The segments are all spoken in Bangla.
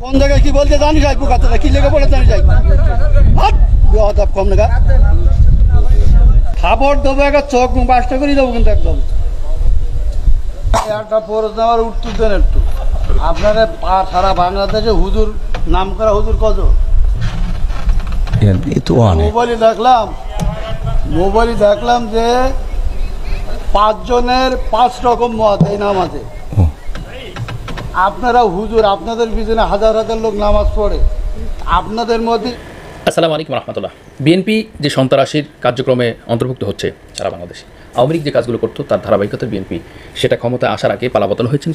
কোন জায়গায় কি বলতে জানি যাই পোকাতে কি লেগে পড়ে জানি যাই হাত কম না খাবার দেবো একটা চোখ বাসটা করে দেবো কিন্তু একদম একটা প্রশ্ন আমার উত্তর দেন একটু আপনারা সারা বাংলাদেশে হুজুর নাম করা হুজুর কত মোবাইলে দেখলাম যে 5 জনের 5 রকম মত এই নামাজে আপনারা হুজুর আপনাদের পিছনে হাজার হাজার লোক নামাজ পড়ে আপনাদের মধ্যে। আসসালামু আলাইকুম রহমতুল্লাহ। বিএনপি যে সন্ত্রাসীর কার্যক্রমে অন্তর্ভুক্ত হচ্ছে সারা বাংলাদেশে, আওয়ামী লীগ যে কাজগুলো করতো তার ধারাবাহিকতায় বিএনপি সেটা ক্ষমতায় আসার আগে পালাবদল হয়েছেন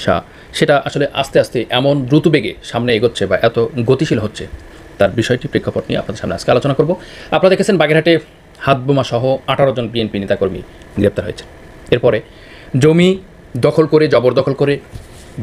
সেটা আসলে আস্তে আস্তে এমন দ্রুত বেগে সামনে এগোচ্ছে বা এত গতিশীল হচ্ছে, তার বিষয়টি প্রেক্ষাপট নিয়ে আপনাদের সামনে আজকে আলোচনা করব। আপনারা দেখেছেন বাগেরহাটে হাতবোমা সহ 18 জন বিএনপি নেতাকর্মী গ্রেপ্তার হয়েছে। এরপরে জমি দখল করে জবরদখল করে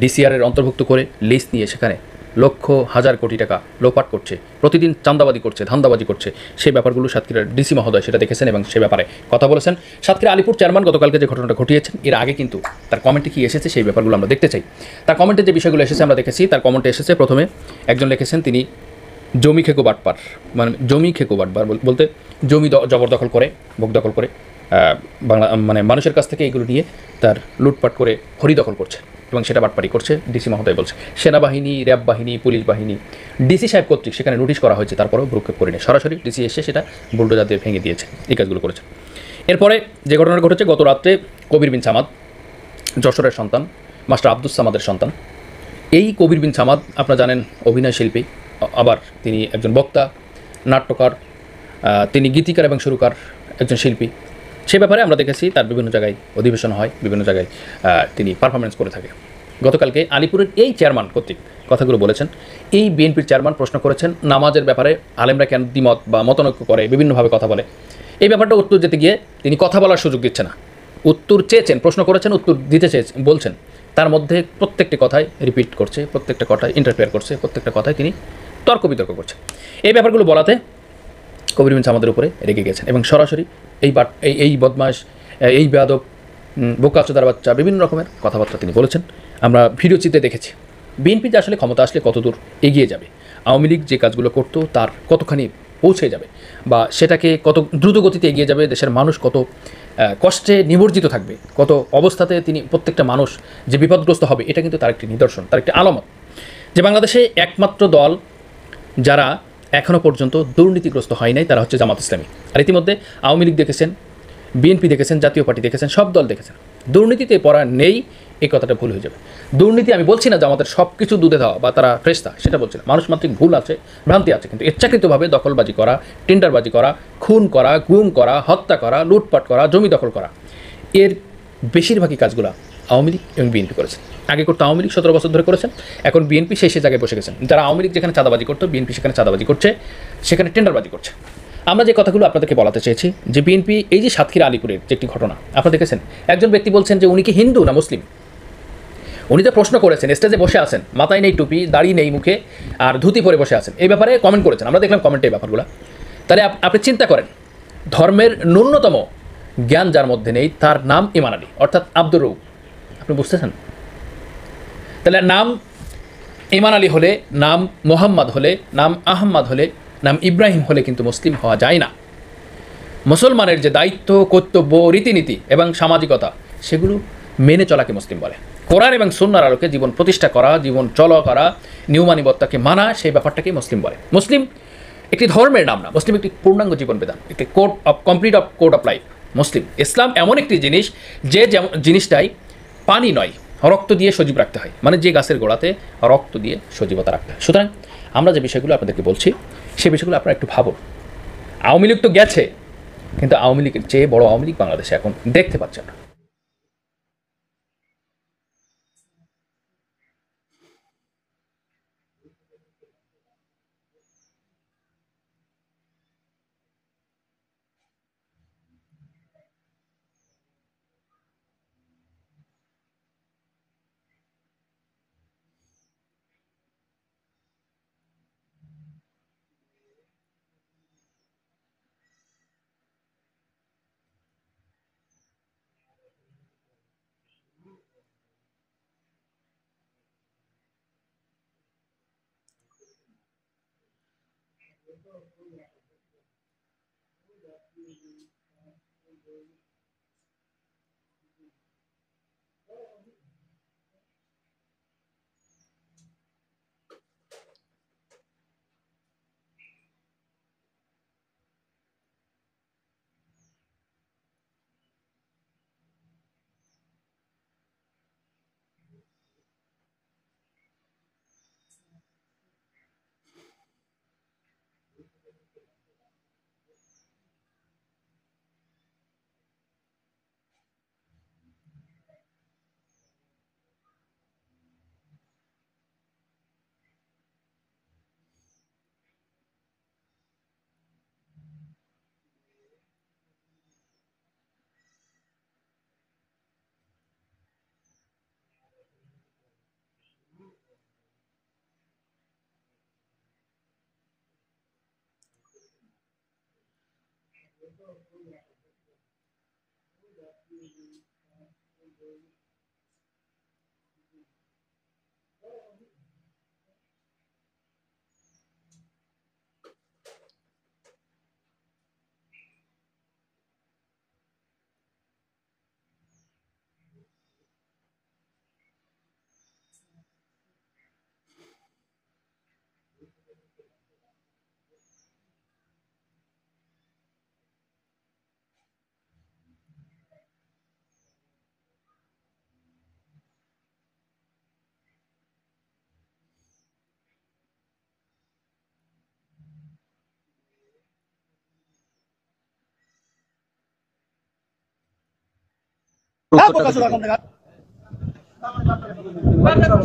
ডিসিআরের অন্তর্ভুক্ত করে লিস্ট নিয়ে সেখানে লক্ষ হাজার কোটি টাকা লোপাট করছে, প্রতিদিন চাঁদাবাজি করছে, ধান্দাবাজি করছে, সেই ব্যাপারগুলো সাতক্ষীরার ডিসি মহোদয় সেটা দেখেছেন এবং সে ব্যাপারে কথা বলেছেন। সাতক্ষীরা আলিপুর চেয়ারম্যান গতকালকে যে ঘটনাটা ঘটিয়েছেন এর আগে কিন্তু তার কমেন্টে কী এসেছে সেই ব্যাপারগুলো আমরা দেখতে চাই। তার কমেন্টে যে বিষয়গুলো এসেছে আমরা দেখেছি। তার কমেন্টে এসেছে প্রথমে একজন লিখেছেন তিনি জমি খেকো বাটপার, মানে জমি খেকো বাটপার বলতে জমি জবরদখল করে, ভোগ দখল করে বাংলা মানে মানুষের কাছ থেকে এগুলো নিয়ে তার লুটপাট করে হরিদখল করছে এবং সেটা বাটপারি করছে ডিসি মহোদয় বলছে। সেনাবাহিনী, র্যাব বাহিনী, পুলিশ বাহিনী, ডিসি সাহেব কর্তৃক সেখানে নোটিশ করা হয়েছে, তারপরেও ভ্রুক্ষেপ করেনি, সরাসরি ডিসি এসে সেটা বুলডোজার দিয়ে ভেঙে দিয়েছে, এই কাজগুলো করেছে। এরপরে যে ঘটনা ঘটেছে গত রাত্রে কবির বিন সামাদ, যশোরের সন্তান, মাস্টার আব্দুস সামাদের সন্তান। এই কবির বিন সামাদ আপনারা জানেন অভিনয় শিল্পী, আবার তিনি একজন বক্তা, নাট্যকার, তিনি গীতিকার এবং সুরকার একজন শিল্পী। সে ব্যাপারে আমরা দেখেছি তার বিভিন্ন জায়গায় অধিবেশন হয়, বিভিন্ন জায়গায় তিনি পারফরমেন্স করে থাকে। গতকালকে আলিপুরের এই চেয়ারম্যান কর্তৃক কথাগুলো বলেছেন। এই বিএনপির চেয়ারম্যান প্রশ্ন করেছেন নামাজের ব্যাপারে আলেমরা কেন দ্বিমত বা মতানৈক্য করে, বিভিন্নভাবে কথা বলে। এই ব্যাপারটা উত্তর দিতে গিয়ে তিনি কথা বলার সুযোগ দিচ্ছে না। উত্তর চেয়েছেন, প্রশ্ন করেছেন, উত্তর দিতে বলছেন, তার মধ্যে প্রত্যেকটি কথায় রিপিট করছে, প্রত্যেকটা কথায় ইন্টারফেয়ার করছে, প্রত্যেকটা কথায় তিনি তর্ক বিতর্ক করছে। এই ব্যাপারগুলো বলাতে কবির বিন সামাদের উপরে রেগে গেছেন এবং সরাসরি এই বদমাশ, এই বেয়াদব, বোকাচোদার বাচ্চা, বিভিন্ন রকমের কথাবার্তা তিনি বলেছেন। আমরা ভিডিও চিত্রে দেখেছি বিএনপি যে আসলে ক্ষমতা আসলে কতদূর এগিয়ে যাবে, আওয়ামী লীগ যে কাজগুলো করতো তার কতখানি পৌঁছে যাবে বা সেটাকে কত দ্রুত গতিতে এগিয়ে যাবে, দেশের মানুষ কত কষ্টে নিমজ্জিত থাকবে, কত অবস্থাতে তিনি প্রত্যেকটা মানুষ যে বিপদগ্রস্ত হবে, এটা কিন্তু তার একটি নিদর্শন, তার একটি আলামত যে বাংলাদেশে একমাত্র দল যারা এখনও পর্যন্ত দুর্নীতিগ্রস্ত হয় নাই তারা হচ্ছে জামাত ইসলামী। আর ইতিমধ্যে আওয়ামী লীগ দেখেছেন, বিএনপি দেখেছেন, জাতীয় পার্টি দেখেছেন, সব দল দেখেছেন। দুর্নীতিতে পড়া নেই এই কথাটা ভুল হয়ে যাবে। দুর্নীতি আমি বলছি না যে আমাদের সব কিছু দুধে দেওয়া বা তারা ফ্রেস্তা, সেটা বলছি না। মানুষ মাত্রিক ভুল আছে, ভ্রান্তি আছে, কিন্তু ইচ্ছাকৃতভাবে দখলবাজি করা, টেন্ডারবাজি করা, খুন করা, গুম করা, হত্যা করা, লুটপাট করা, জমি দখল করা, এর বেশিরভাগই কাজগুলো আওয়ামী লীগ এবং বিএনপি করেছেন। আগে করতো আওয়ামী লীগ 17 বছর ধরে করেছেন, এখন বিএনপি সেই জায়গায় বসে গেছেন। যারা আওয়ামী লীগ যেখানে চাঁদাবাজি করতো, বিএনপি সেখানে চাঁদাবাজি করছে, সেখানে টেন্ডারবাজি করছে। আমরা যে কথাগুলো আপনাদেরকে বলাতে চেয়েছি যে বিএনপি এই যে সাতক্ষীরা আলিপুরের যে একটি ঘটনা আপনারা দেখেছেন, একজন ব্যক্তি বলছেন যে উনি কি হিন্দু না মুসলিম। উনি যে প্রশ্ন করেছেন, স্টেজে বসে আছেন, মাথায় নেই টুপি, দাড়ি নেই মুখে, আর ধুতি পরে বসে আছেন, এই ব্যাপারে কমেন্ট করেছেন। আমরা দেখলাম কমেন্টে এই ব্যাপারগুলো। তাহলে আপনি চিন্তা করেন, ধর্মের ন্যূনতম জ্ঞান যার মধ্যে নেই তার নাম ইমান আলী, অর্থাৎ আব্দুর রউফ। আপনি বুঝতেছেন? তাহলে নাম ইমান আলী হলে, নাম মোহাম্মদ হলে, নাম আহম্মদ হলে, নাম ইব্রাহিম হলে কিন্তু মুসলিম হওয়া যায় না। মুসলমানের যে দায়িত্ব, কর্তব্য, রীতিনীতি এবং সামাজিকতা, সেগুলো মেনে চলাকে মুসলিম বলে। কোরআন এবং সুন্নাহর আলোকে জীবন প্রতিষ্ঠা করা, জীবন চলা করা, নিয়মানিবত্তাকে মানা, সেই ব্যাপারটাকে মুসলিম বলে। মুসলিম একটি ধর্মের নাম না, মুসলিম একটি পূর্ণাঙ্গ জীবন বিধান, একটি কোড অফ লাইফ। মুসলিম ইসলাম এমন একটি জিনিস যে জিনিসটাই পানি নয়, রক্ত দিয়ে সজীব রাখতে হয়, মানে যে গাছের গোড়াতে রক্ত দিয়ে সজীবতা রাখতে হয়। সুতরাং আমরা যে বিষয়গুলো আপনাদেরকে বলছি সেই বিষয়গুলো আপনারা একটু ভাবুন। আওয়ামী লীগ তো গেছে, কিন্তু আওয়ামী লীগের চেয়ে বড় আওয়ামী লীগ বাংলাদেশে এখন দেখতে পাচ্ছেন না।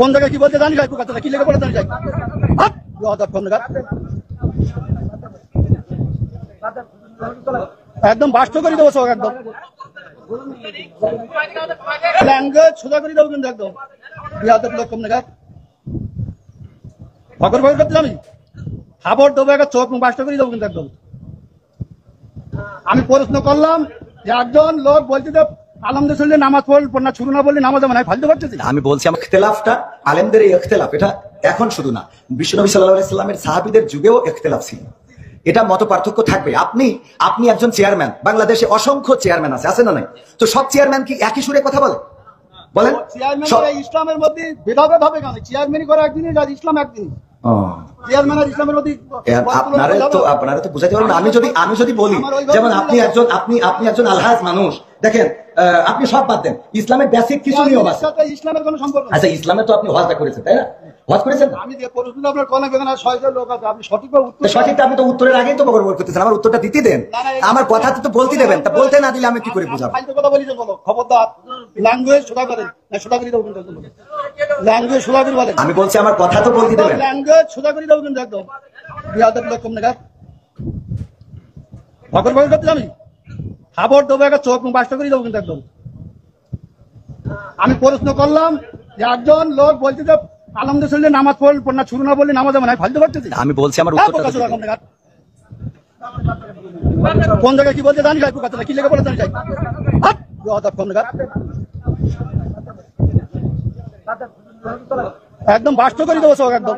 কোন জায়গায় কি বলতে জানি যাই কি লেগে পড়ে জানি যাই একদম বাস্ত করে দেবো সব একদম ল্যাঙ্গুয়েজ সোজা করে দেবো কিন্তু একদম বিহাদের লোক কম নাগাদ ভগর ভগর করতে আমি খাবার দেবো একটা চোখ বাস্ত করে দেবো কিন্তু একদম আমি প্রশ্ন করলাম যে একজন লোক বলছে যে আলমদের শরীরে নামাজ পড়ল না শুরু না বললে নামাজ হবে না ফালতু করতেছি আমি বলছি আমার ইখতিলাফটা আলেমদের এই ইখতিলাফ এটা এখন শুধু না বিশ্বনবী সাল্লাল্লাহু আলাইহি সাল্লামের সাহাবীদের যুগেও ইখতিলাফ ছিল এটা মত পার্থক্য থাকবে আপনি একজন চেয়ারম্যান বাংলাদেশে অসংখ্য চেয়ারম্যান আছে না নাই তো সব চেয়ারম্যান কি একই সুরে কথা বলে বলেন চেয়ারম্যান ইসলামের মধ্যে ভেদাভেদ হবে কেন চেয়ারম্যানই করে একদিনই আর ইসলাম একদিনই আপনারা তো বুঝাতে পারবেন আমি যদি বলি যেমন আপনি একজন আলহাজ মানুষ দেখেন আপনি সব বাদ দেন ইসলামের বেসিক কিছু নিয়ম আছে ইসলামের কোনো সম্পর্ক আচ্ছা ইসলামে তো আপনি হজটা করেছেন তাই না হজ করেছেন আমি যে প্রশ্ন আপনার কোন বেগানা 600 লোক আছে আপনি সঠিকভাবে উত্তর সঠিকটা আপনি তো উত্তরের আগেই তো বকর করতেছেন আমার উত্তরটা দিতে দেন আমার কথা তো বলতে দেবেন তা বলতে না দিলে আমি কি করে বুঝাবো ফালতু কথা বলি যে বলো খবরদার ল্যাঙ্গুয়েজ সোজা করেন না সোজা করে দাও কিন্তু ল্যাঙ্গুয়েজ সোজা করে বলেন আমি বলছি আমার কথা তো বলতে দেবেন ল্যাঙ্গুয়েজ সোজা করে দাও কিন্তু একদম বিহাদের লোক কম নাগাদ ভগর ভগর করতে আমি খাবার দেবো একটা চোখ বাস্ত করে দেবো কিন্তু একদম আমি প্রশ্ন করলাম যে একজন লোক বলছে যে আলমদের শরীরে নামাজ পড়ল না শুরু না বললে নামাজ হবে না ফালতু করতেছি আমি বলছি আমার উত্তরটা কোন জায়গায় কি বলতে জানি যাই কি লেগে পড়ে জানি যাই একদম বাস্ত করে দেবো সব একদম